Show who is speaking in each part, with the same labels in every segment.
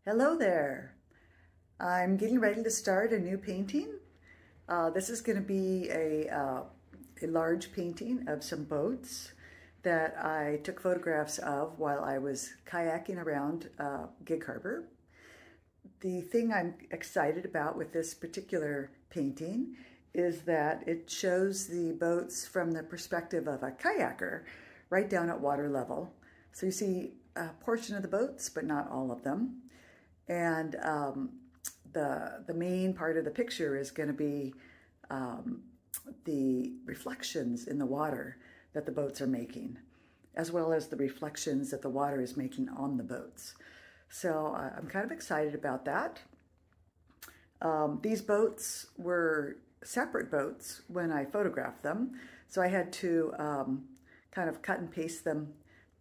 Speaker 1: Hello there. I'm getting ready to start a new painting. This is going to be a large painting of some boats that I took photographs of while I was kayaking around Gig Harbor. The thing I'm excited about with this particular painting is that it shows the boats from the perspective of a kayaker right down at water level. So you see a portion of the boats, but not all of them. And the main part of the picture is going to be the reflections in the water that the boats are making, as well as the reflections that the water is making on the boats. So I'm kind of excited about that. These boats were separate boats when I photographed them, so I had to kind of cut and paste them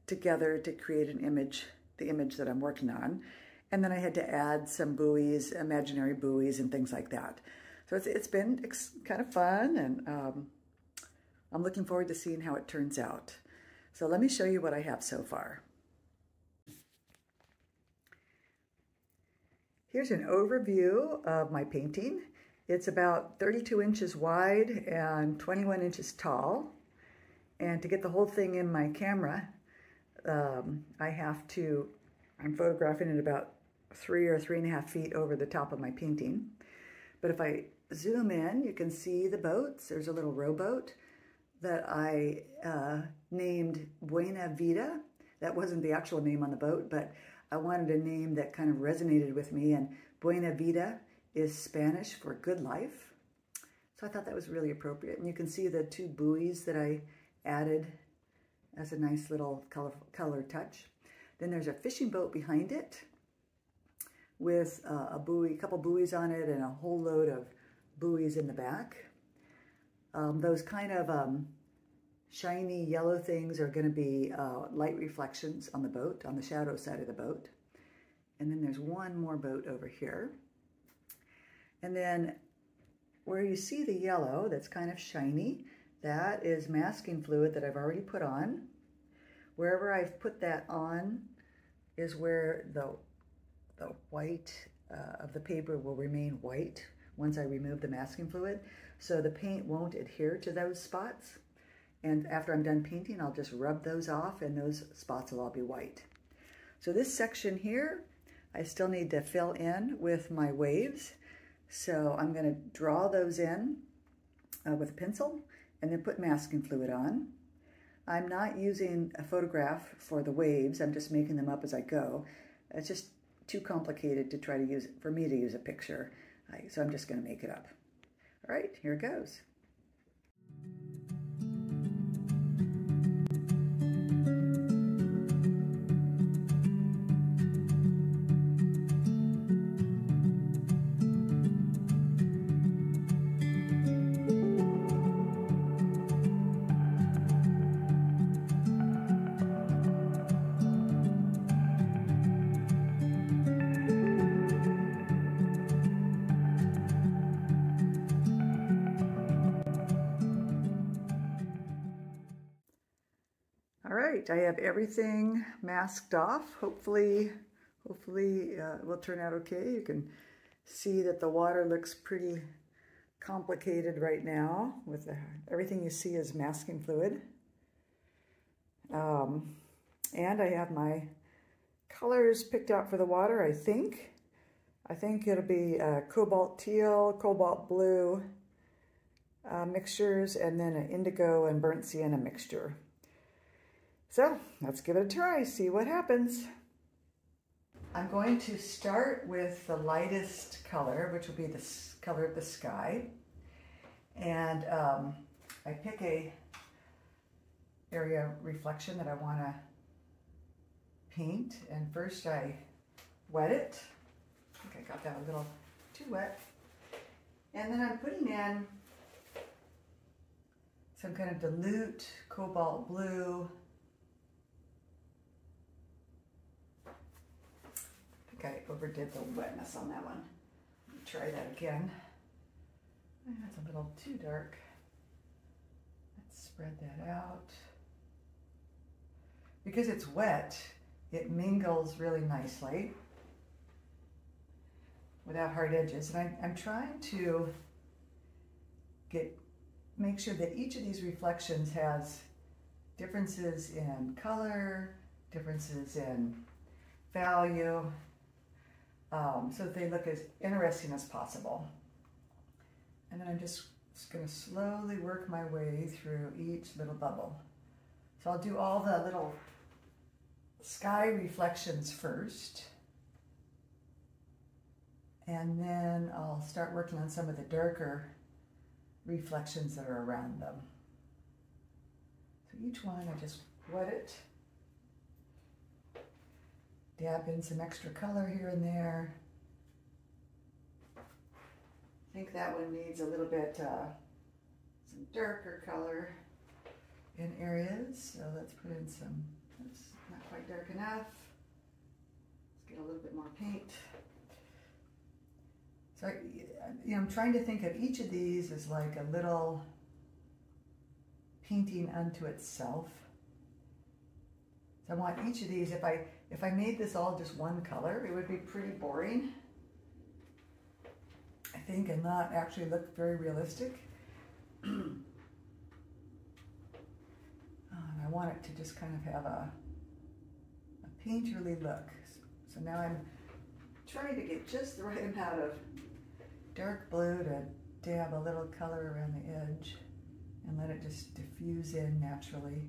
Speaker 1: together to create an image, the image that I'm working on. And then I had to add some buoys, imaginary buoys and things like that. So it's been kind of fun, and I'm looking forward to seeing how it turns out. So let me show you what I have so far. Here's an overview of my painting. It's about 32 inches wide and 21 inches tall. And to get the whole thing in my camera, I'm photographing it about 3 or 3.5 feet over the top of my painting. But if I zoom in, you can see the boats. There's a little rowboat that I named Buena Vida. That wasn't the actual name on the boat, but I wanted a name that kind of resonated with me, and Buena Vida is Spanish for good life. So I thought that was really appropriate. And you can see the 2 buoys that I added as a nice little color touch. Then there's a fishing boat behind it with a couple buoys on it, and a whole load of buoys in the back. Those kind of shiny yellow things are going to be light reflections on the boat, on the shadow side of the boat. And then there's one more boat over here. And then where you see the yellow that's kind of shiny, that is masking fluid that I've already put on. Wherever I've put that on is where the white of the paper will remain white once I remove the masking fluid. So the paint won't adhere to those spots. And after I'm done painting, I'll just rub those off and those spots will all be white. So this section here, I still need to fill in with my waves. So I'm going to draw those in with a pencil and then put masking fluid on. I'm not using a photograph for the waves. I'm just making them up as I go. It's just too complicated to try to use, for me to use a picture. So I'm just going to make it up. All right, here it goes. All right, I have everything masked off. Hopefully it will turn out okay. You can see that the water looks pretty complicated right now with everything you see is masking fluid. And I have my colors picked out for the water, I think. I think it'll be cobalt teal, cobalt blue mixtures, and then an indigo and burnt sienna mixture. So let's give it a try, see what happens. I'm going to start with the lightest color, which will be the color of the sky. And I pick a area reflection that I want to paint. And first I wet it. I think I got that a little too wet. And then I'm putting in some kind of dilute cobalt blue. I overdid the wetness on that one. Let me try that again. That's a little too dark. Let's spread that out. Because it's wet, it mingles really nicely. without hard edges. And I'm trying to make sure that each of these reflections has differences in color, differences in value, so that they look as interesting as possible. And then I'm just going to slowly work my way through each little bubble. So I'll do all the little sky reflections first, and then I'll start working on some of the darker reflections that are around them. So each one I just wet it, dab in some extra color here and there. I think that one needs a little bit, some darker color in areas. So let's put in some, that's not quite dark enough. Let's get a little bit more paint. So, you know, I'm trying to think of each of these as like a little painting unto itself. So I want each of these, if I made this all just one color, it would be pretty boring, I think, and not actually look very realistic. And I want it to just kind of have a painterly look. So now I'm trying to get just the right amount of dark blue to dab a little color around the edge and let it just diffuse in naturally.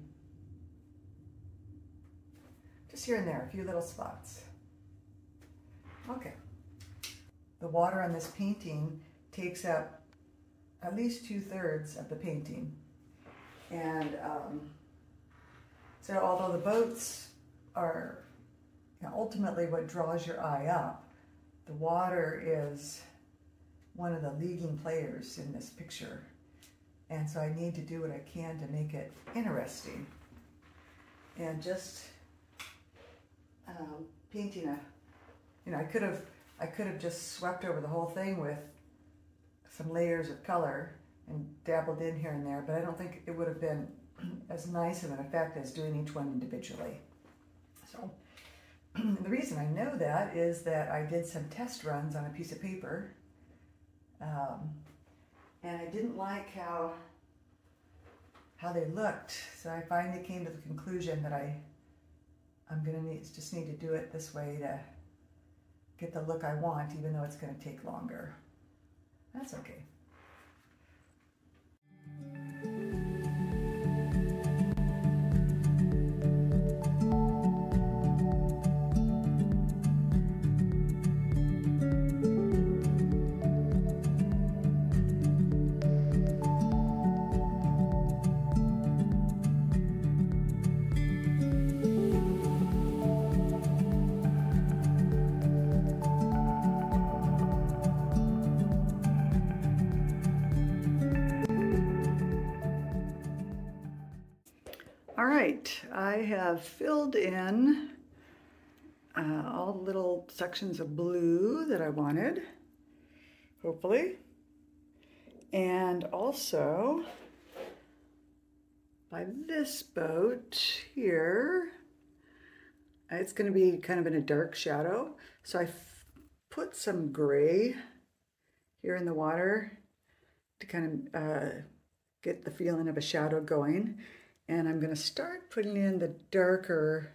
Speaker 1: Just here and there, a few little spots. Okay. The water on this painting takes up at least 2/3 of the painting. And so although the boats are, you know, ultimately what draws your eye up, the water is one of the leading players in this picture. And so I need to do what I can to make it interesting. And just painting a, you know, I could have just swept over the whole thing with some layers of color and dabbled in here and there, but I don't think it would have been as nice of an effect as doing each one individually. So the reason I know that is that I did some test runs on a piece of paper, and I didn't like how they looked. So I finally came to the conclusion that I'm going to just need to do it this way to get the look I want, even though it's going to take longer. That's okay. All right, I have filled in all the little sections of blue that I wanted, hopefully. And also, by this boat here, it's going to be kind of in a dark shadow. So I put some gray here in the water to kind of get the feeling of a shadow going. And I'm going to start putting in the darker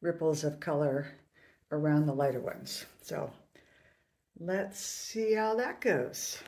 Speaker 1: ripples of color around the lighter ones. So let's see how that goes.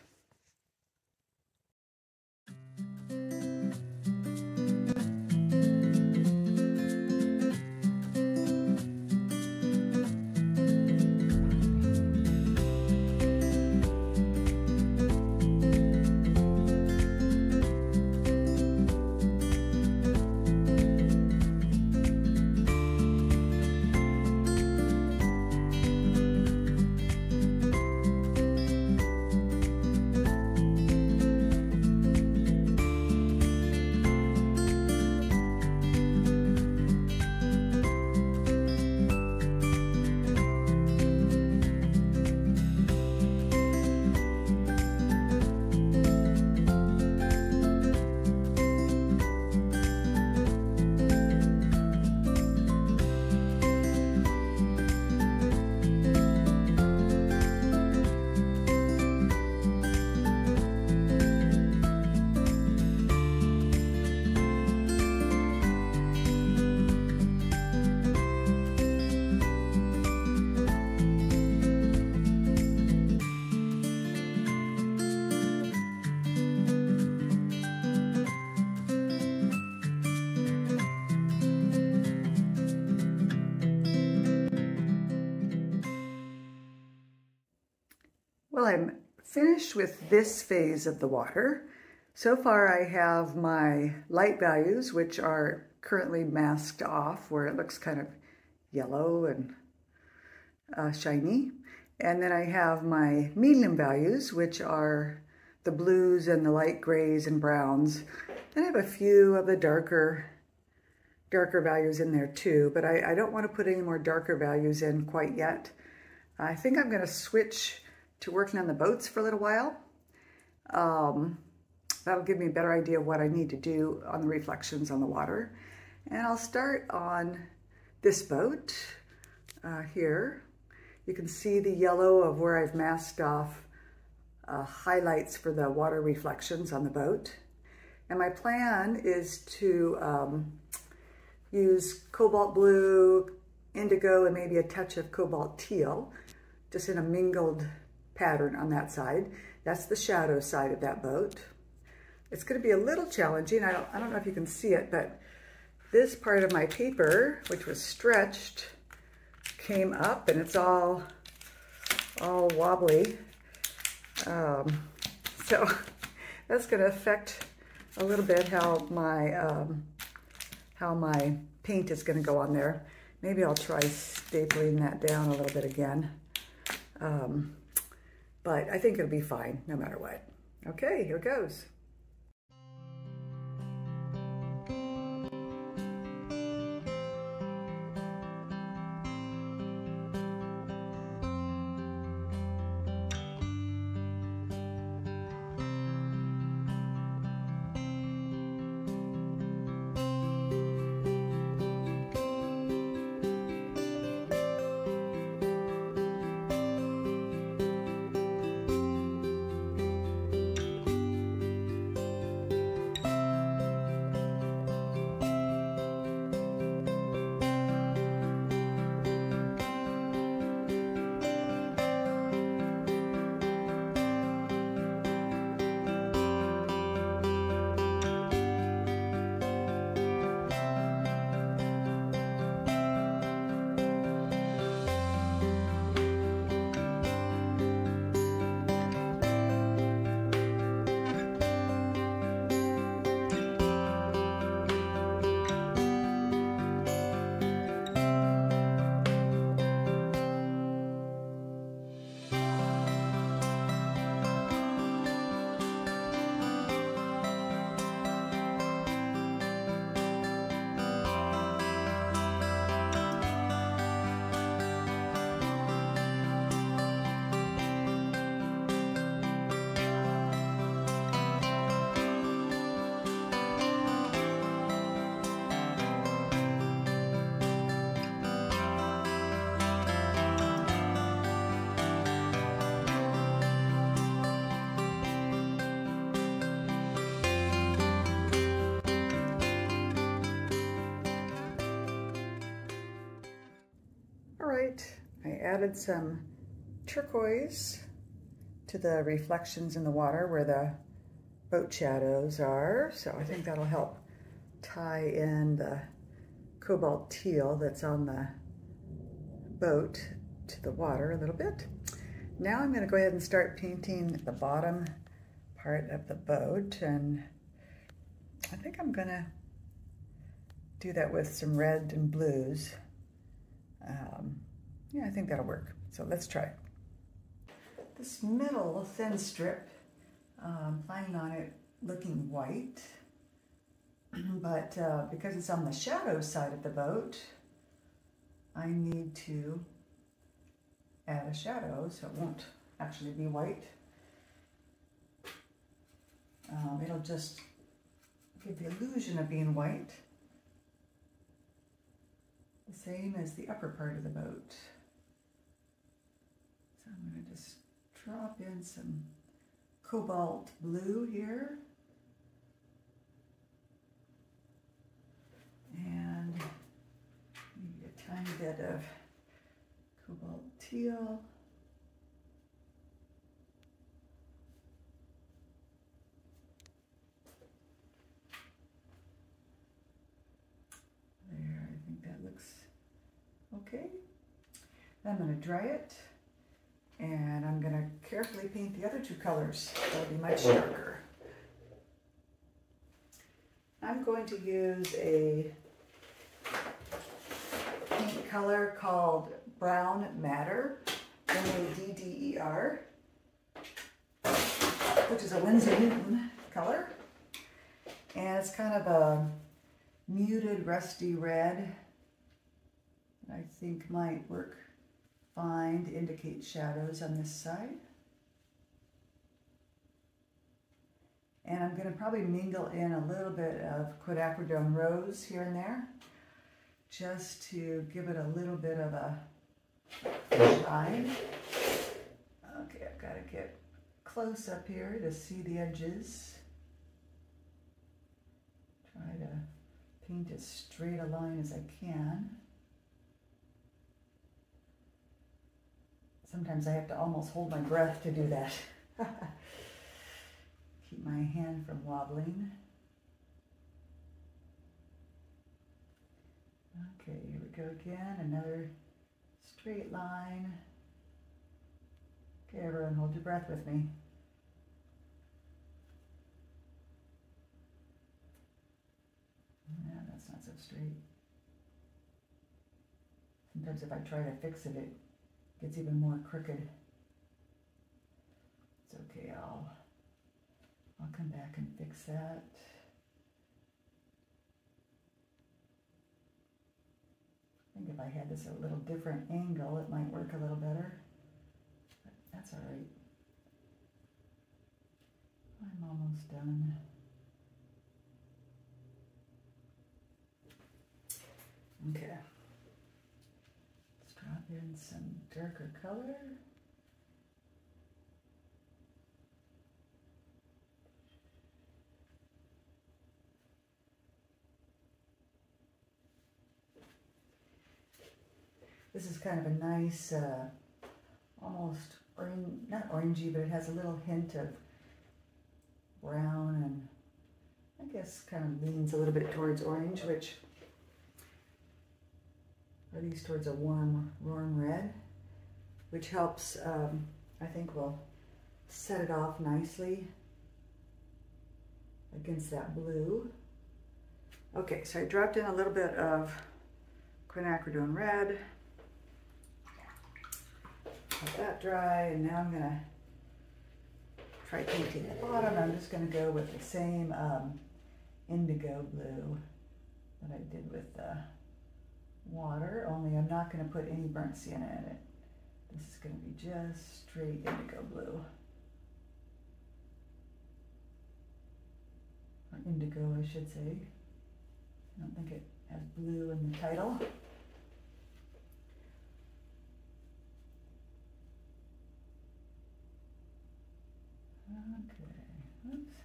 Speaker 1: Well, I'm finished with this phase of the water. So far I have my light values, which are currently masked off where it looks kind of yellow and shiny. And then I have my medium values, which are the blues and the light grays and browns. And I have a few of the darker values in there too, but I don't want to put any more darker values in quite yet. I think I'm going to switch to working on the boats for a little while. That'll give me a better idea of what I need to do on the reflections on the water. And I'll start on this boat here. You can see the yellow of where I've masked off highlights for the water reflections on the boat. And my plan is to use cobalt blue, indigo, and maybe a touch of cobalt teal, just in a mingled pattern on that side. That's the shadow side of that boat. It's going to be a little challenging. I don't know if you can see it, but this part of my paper, which was stretched, came up and it's all wobbly. So that's going to affect a little bit how my paint is going to go on there. Maybe I'll try stapling that down a little bit again. But I think it'll be fine no matter what. Okay, here goes. I added some turquoise to the reflections in the water where the boat shadows are, so I think that'll help tie in the cobalt teal that's on the boat to the water a little bit. Now I'm going to go ahead and start painting the bottom part of the boat, and I think I'm going to do that with some red and blues. Yeah, I think that'll work. So let's try. This middle thin strip, I'm planning on it looking white, but because it's on the shadow side of the boat, I need to add a shadow so it won't actually be white. It'll just give the illusion of being white, the same as the upper part of the boat. So I'm going to just drop in some cobalt blue here. And maybe a tiny bit of cobalt teal. There, I think that looks okay. Then I'm going to dry it And I'm going to carefully paint the other two colors. They'll be much darker. I'm going to use a paint color called Brown Madder, M-A-D-D-E-R, which is a Winsor Newton color. And it's kind of a muted rusty red that I think might work fine to indicate shadows on this side. And I'm going to probably mingle in a little bit of quinacridone rose here and there, just to give it a little bit of a shine. Okay, I've got to get close up here to see the edges. Try to paint as straight a line as I can. Sometimes I have to almost hold my breath to do that. Keep my hand from wobbling. Okay, here we go again, another straight line. Okay, everyone, hold your breath with me. Yeah, that's not so straight. Sometimes if I try to fix it, it gets even more crooked. It's okay, I'll come back and fix that. I think if I had this at a little different angle, it might work a little better. But that's all right. I'm almost done. Okay. Let's drop in some darker color. This is kind of a nice, almost orange, not orangey, but it has a little hint of brown and I guess kind of leans a little bit towards orange, which are these towards a warm red, which helps, I think will set it off nicely against that blue. Okay, so I dropped in a little bit of quinacridone red. Let that dry, and now I'm going to try painting the bottom. I'm just going to go with the same indigo blue that I did with the water, only I'm not going to put any burnt sienna in it. This is going to be just straight indigo blue. Or indigo, I should say. I don't think it has blue in the title. Okay, oops.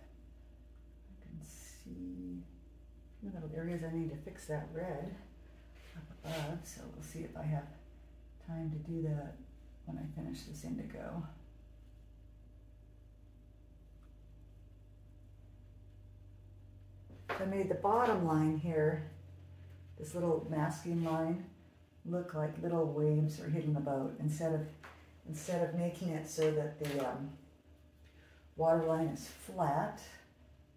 Speaker 1: I can see a few little areas I need to fix that red up above, so we'll see if I have time to do that when I finish this indigo. I made the bottom line here, this little masking line, look like little waves are hitting the boat instead of making it so that the water line is flat.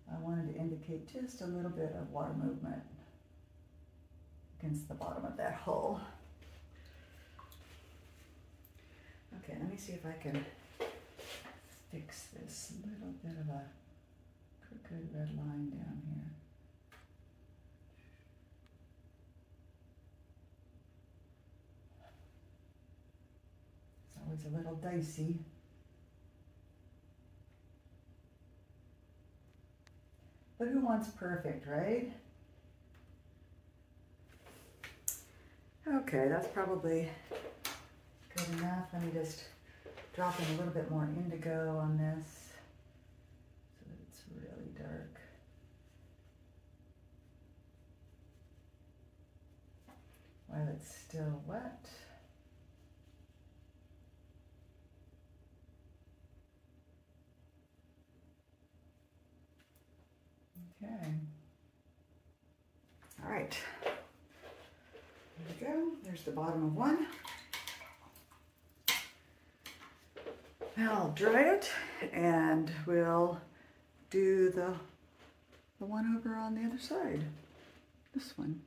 Speaker 1: I wanted to indicate just a little bit of water movement against the bottom of that hull. Okay, let me see if I can fix this little bit of a crooked red line down here. It's always a little dicey. But who wants perfect, right? Okay, that's probably good enough. Let me just drop in a little bit more indigo on this so that it's really dark. While it's still wet. Okay. All right. There we go. There's the bottom of one. Now I'll dry it and we'll do the one over on the other side. This one.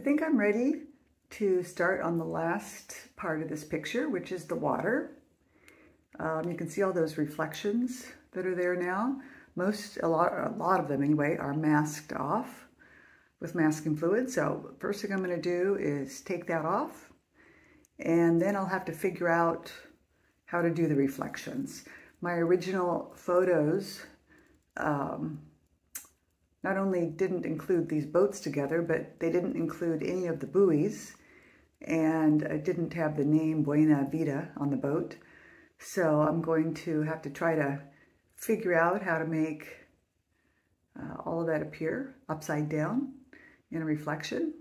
Speaker 1: think I'm ready to start on the last part of this picture, which is the water. You can see all those reflections that are there now. A lot of them anyway, are masked off with masking fluid. So first thing I'm going to do is take that off, and then I'll have to figure out how to do the reflections. My original photos not only didn't include these boats together, but they didn't include any of the buoys, and I didn't have the name Buena Vida on the boat. So I'm going to have to try to figure out how to make all of that appear upside down in a reflection.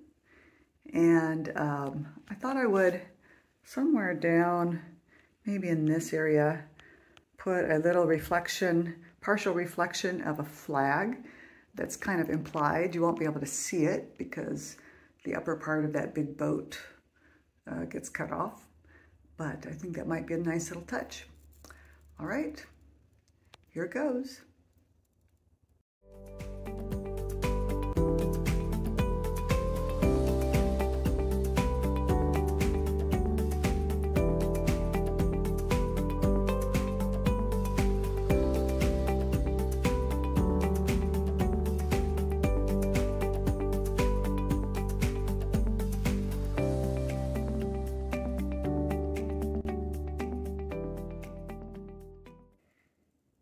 Speaker 1: And I thought I would, somewhere down, maybe in this area, put a little reflection, partial reflection of a flag that's kind of implied. You won't be able to see it because the upper part of that big boat gets cut off. But I think that might be a nice little touch. All right, here it goes.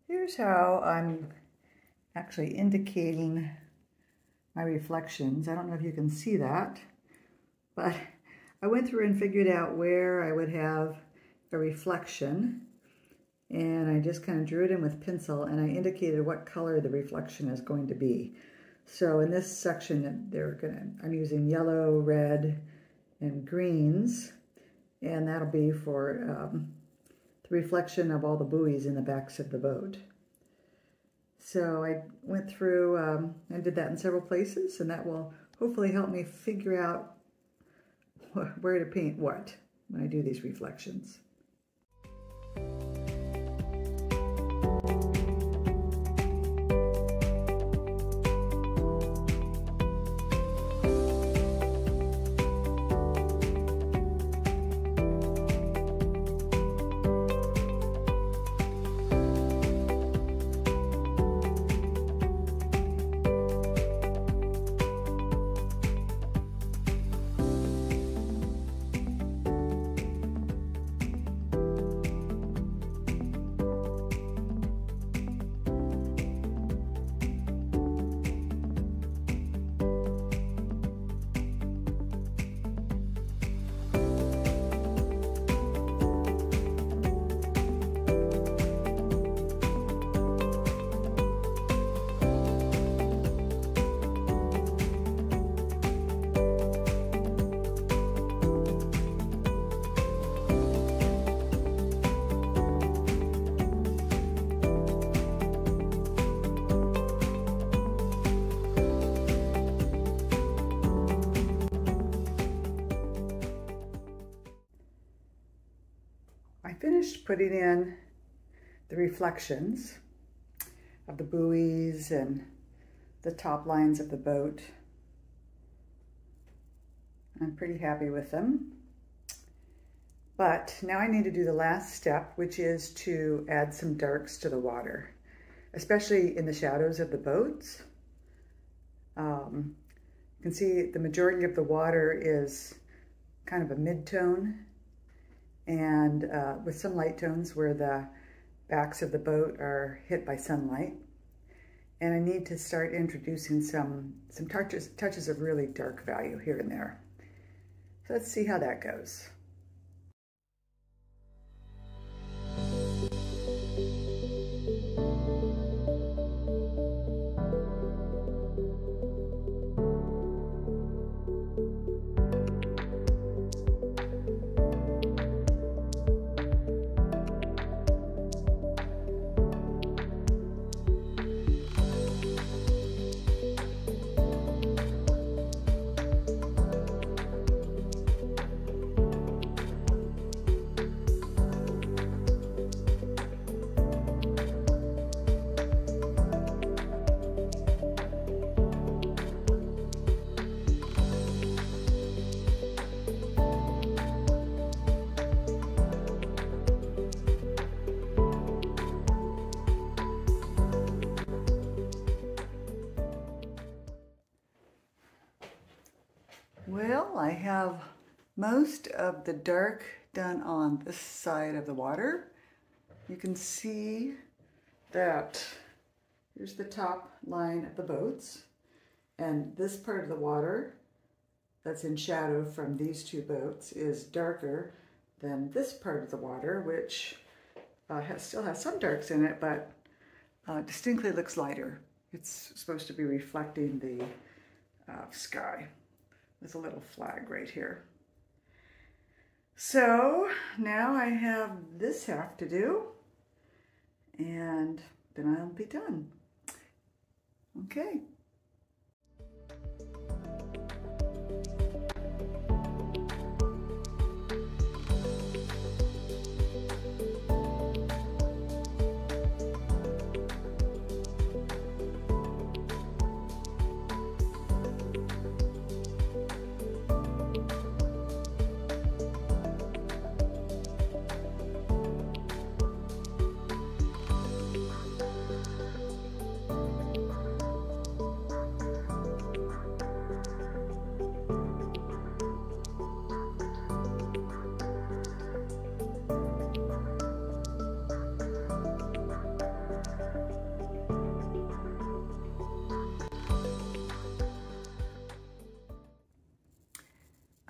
Speaker 1: Here's how I'm actually indicating my reflections. I don't know if you can see that, but I went through and figured out where I would have a reflection, and I just kind of drew it in with pencil, and I indicated what color the reflection is going to be. So in this section, I'm using yellow, red, and greens, and that'll be for the reflection of all the buoys in the backs of the boat. So I went through and did that in several places, and that will hopefully help me figure out where to paint what when I do these reflections. I finished putting in the reflections of the buoys and the top lines of the boat. I'm pretty happy with them. But now I need to do the last step, which is to add some darks to the water, especially in the shadows of the boats. You can see the majority of the water is kind of a mid-tone, and with some light tones where the backs of the boat are hit by sunlight. And I need to start introducing some touches of really dark value here and there. So let's see how that goes. Well, I have most of the dark done on this side of the water. You can see that here's the top line of the boats, and this part of the water that's in shadow from these two boats is darker than this part of the water, which still has some darks in it, but distinctly looks lighter. It's supposed to be reflecting the sky. There's a little flag right here. So now I have this half to do, and then I'll be done. Okay.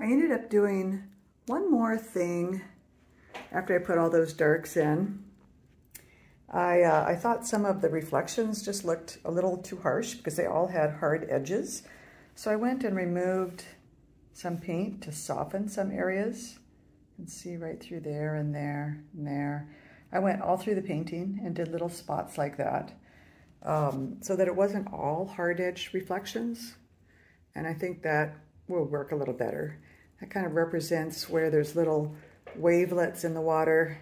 Speaker 1: I ended up doing one more thing after I put all those darks in. I thought some of the reflections just looked a little too harsh because they all had hard edges. So I went and removed some paint to soften some areas. You can see right through there and there and there. I went all through the painting and did little spots like that so that it wasn't all hard-edged reflections. And I think that will work a little better. That kind of represents where there's little wavelets in the water,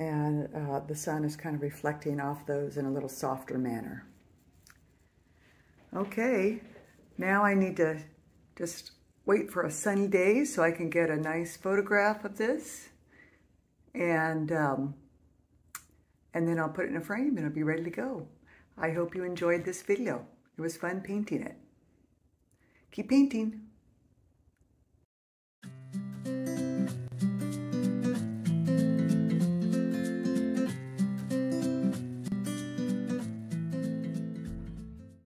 Speaker 1: and the sun is kind of reflecting off those in a little softer manner. Okay, now I need to just wait for a sunny day so I can get a nice photograph of this, and then I'll put it in a frame and it'll be ready to go. I hope you enjoyed this video. It was fun painting it. Keep painting.